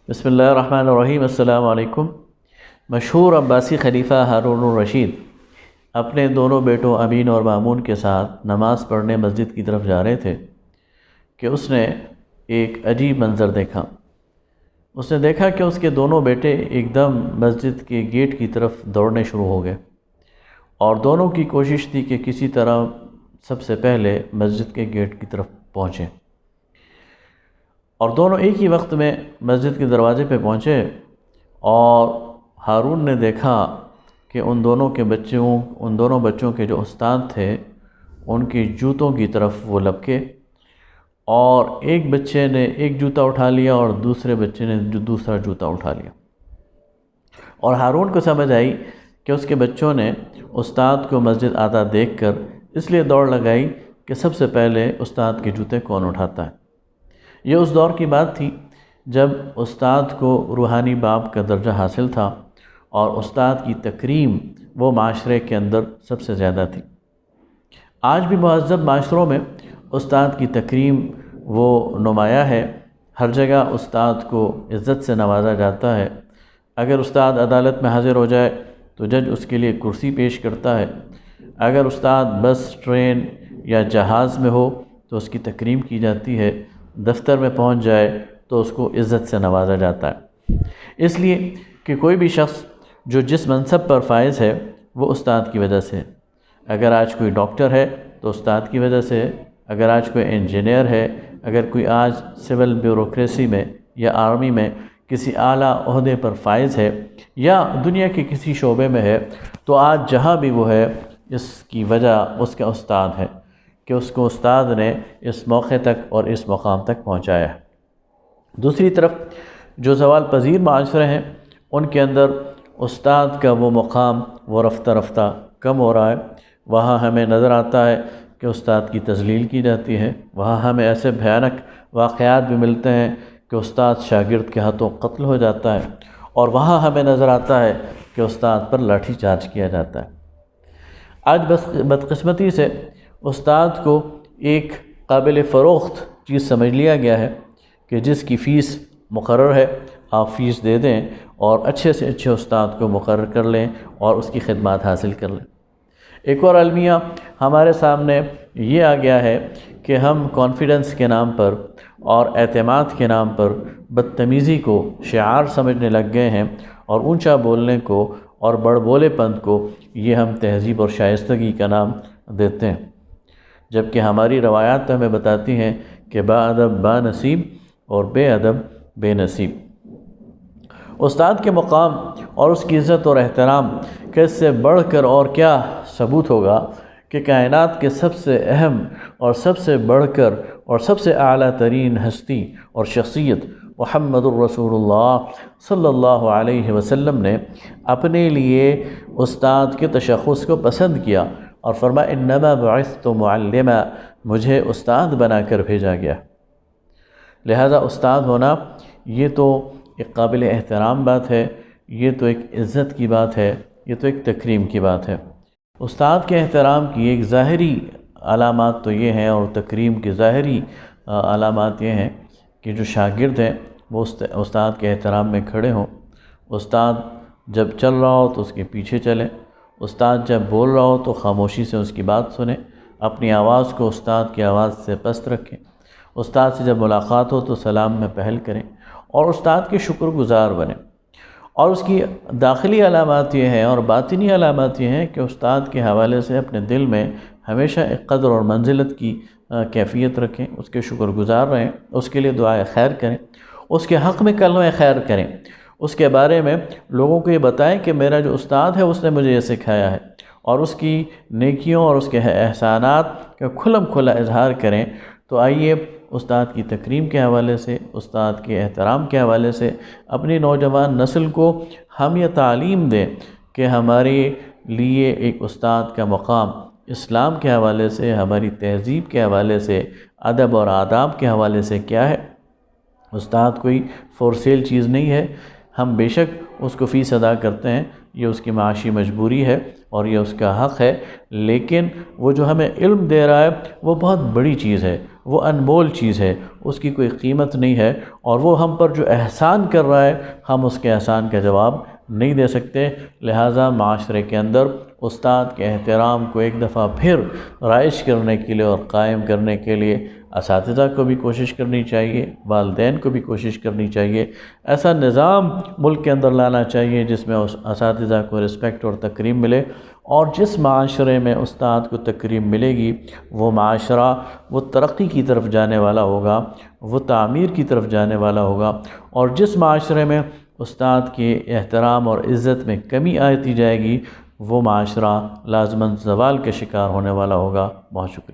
بسم اللہ الرحمن الرحیم۔ السلام علیکم۔ مشہور عباسی خلیفہ ہارون الرشید اپنے دونوں بیٹوں امین اور مامون کے ساتھ نماز پڑھنے مسجد کی طرف جا رہے تھے کہ اس نے ایک عجیب منظر دیکھا۔ اس نے دیکھا کہ اس کے دونوں بیٹے ایک دم مسجد کے گیٹ کی طرف دوڑنے شروع ہو گئے، اور دونوں کی کوشش تھی کہ کسی طرح سب سے پہلے مسجد کے گیٹ کی طرف پہنچیں، اور دونوں ایک ہی وقت میں مسجد کے دروازے پہ پہنچے، اور ہارون نے دیکھا کہ ان دونوں بچوں کے جو استاد تھے ان کی جوتوں کی طرف وہ لپکے، اور ایک بچے نے ایک جوتا اٹھا لیا اور دوسرے بچے نے دوسرا جوتا اٹھا لیا، اور ہارون کو سمجھ آئی کہ اس کے بچوں نے استاد کو مسجد آتا دیکھ کر اس لیے دوڑ لگائی کہ سب سے پہلے استاد کے جوتے کون اٹھاتا ہے۔ یہ اس دور کی بات تھی جب استاد کو روحانی باپ کا درجہ حاصل تھا، اور استاد کی تکریم وہ معاشرے کے اندر سب سے زیادہ تھی۔ آج بھی مہذب معاشروں میں استاد کی تکریم وہ نمایاں ہے، ہر جگہ استاد کو عزت سے نوازا جاتا ہے۔ اگر استاد عدالت میں حاضر ہو جائے تو جج اس کے لیے کرسی پیش کرتا ہے، اگر استاد بس، ٹرین یا جہاز میں ہو تو اس کی تکریم کی جاتی ہے، دفتر میں پہنچ جائے تو اس کو عزت سے نوازا جاتا ہے، اس لیے کہ کوئی بھی شخص جو جس منصب پر فائز ہے وہ استاد کی وجہ سے ہے۔ اگر آج کوئی ڈاکٹر ہے تو استاد کی وجہ سے ہے، اگر آج کوئی انجینئر ہے، اگر کوئی آج سول بیوروکریسی میں یا آرمی میں کسی اعلیٰ عہدے پر فائز ہے، یا دنیا کے کسی شعبے میں ہے، تو آج جہاں بھی وہ ہے اس کی وجہ اس کا استاد ہے، کہ اس کو استاد نے اس موقع تک اور اس مقام تک پہنچایا ہے۔ دوسری طرف جو زوال پذیر معاشرے ہیں ان کے اندر استاد کا وہ مقام وہ رفتہ رفتہ کم ہو رہا ہے۔ وہاں ہمیں نظر آتا ہے کہ استاد کی تذلیل کی جاتی ہے، وہاں ہمیں ایسے بھیانک واقعات بھی ملتے ہیں کہ استاد شاگرد کے ہاتھوں قتل ہو جاتا ہے، اور وہاں ہمیں نظر آتا ہے کہ استاد پر لاٹھی چارج کیا جاتا ہے۔ آج بدقسمتی سے استاد کو ایک قابل فروخت چیز سمجھ لیا گیا ہے کہ جس کی فیس مقرر ہے آپ فیس دے دیں اور اچھے سے اچھے استاد کو مقرر کر لیں اور اس کی خدمات حاصل کر لیں۔ ایک اور المیہ ہمارے سامنے یہ آ گیا ہے کہ ہم کانفیڈنس کے نام پر اور اعتماد کے نام پر بدتمیزی کو شعار سمجھنے لگ گئے ہیں، اور اونچا بولنے کو اور بڑ بولے پن کو یہ ہم تہذیب اور شائستگی کا نام دیتے ہیں، جبکہ ہماری روایات تو ہمیں بتاتی ہیں کہ با ادب با نصیب اور بے ادب بے نصیب۔ استاد کے مقام اور اس کی عزت اور احترام کہ اس سے بڑھ کر اور کیا ثبوت ہوگا کہ کائنات کے سب سے اہم اور سب سے بڑھ کر اور سب سے اعلیٰ ترین ہستی اور شخصیت محمد الرسول اللہ صلی اللہ علیہ وسلم نے اپنے لیے استاد کے تشخص کو پسند کیا اور فرمایا انما بعثت معلما، مجھے استاد بنا کر بھیجا گیا۔ لہذا استاد ہونا یہ تو ایک قابل احترام بات ہے، یہ تو ایک عزت کی بات ہے، یہ تو ایک تکریم کی بات ہے۔ استاد کے احترام کی ایک ظاہری علامات تو یہ ہیں، اور تکریم کی ظاہری علامات یہ ہیں کہ جو شاگرد ہیں وہ استاد کے احترام میں کھڑے ہوں، استاد جب چل رہا ہو تو اس کے پیچھے چلیں، استاد جب بول رہا ہو تو خاموشی سے اس کی بات سنیں، اپنی آواز کو استاد کی آواز سے پست رکھیں، استاد سے جب ملاقات ہو تو سلام میں پہل کریں، اور استاد کے شکر گزار بنیں۔ اور اس کی داخلی علامات یہ ہیں اور باطنی علامات یہ ہیں کہ استاد کے حوالے سے اپنے دل میں ہمیشہ ایک قدر اور منزلت کی کیفیت رکھیں، اس کے شکر گزار رہیں، اس کے لیے دعائے خیر کریں، اس کے حق میں کلمہ خیر کریں، اس کے بارے میں لوگوں کو یہ بتائیں کہ میرا جو استاد ہے اس نے مجھے یہ سکھایا ہے، اور اس کی نیکیوں اور اس کے احسانات کا کھلم کھلا اظہار کریں۔ تو آئیے استاد کی تکریم کے حوالے سے، استاد کے احترام کے حوالے سے اپنی نوجوان نسل کو ہم یہ تعلیم دیں کہ ہمارے لیے ایک استاد کا مقام اسلام کے حوالے سے، ہماری تہذیب کے حوالے سے، ادب اور آداب کے حوالے سے کیا ہے۔ استاد کوئی فور سیل چیز نہیں ہے، ہم بے شک اس کو فیس ادا کرتے ہیں، یہ اس کی معاشی مجبوری ہے، اور یہ اس کا حق ہے، لیکن وہ جو ہمیں علم دے رہا ہے وہ بہت بڑی چیز ہے، وہ انمول چیز ہے، اس کی کوئی قیمت نہیں ہے، اور وہ ہم پر جو احسان کر رہا ہے ہم اس کے احسان کا جواب نہیں دے سکتے۔ لہٰذا معاشرے کے اندر استاد کے احترام کو ایک دفعہ پھر رائج کرنے کے لیے اور قائم کرنے کے لیے اساتذہ کو بھی کوشش کرنی چاہیے، والدین کو بھی کوشش کرنی چاہیے۔ ایسا نظام ملک کے اندر لانا چاہیے جس میں اس اساتذہ کو رسپیکٹ اور تکریم ملے، اور جس معاشرے میں استاد کو تکریم ملے گی وہ معاشرہ وہ ترقی کی طرف جانے والا ہوگا، وہ تعمیر کی طرف جانے والا ہوگا، اور جس معاشرے میں استاد کے احترام اور عزت میں کمی آتی جائے گی وہ معاشرہ لازماً زوال کا شکار ہونے والا ہوگا۔ بہت شکریہ۔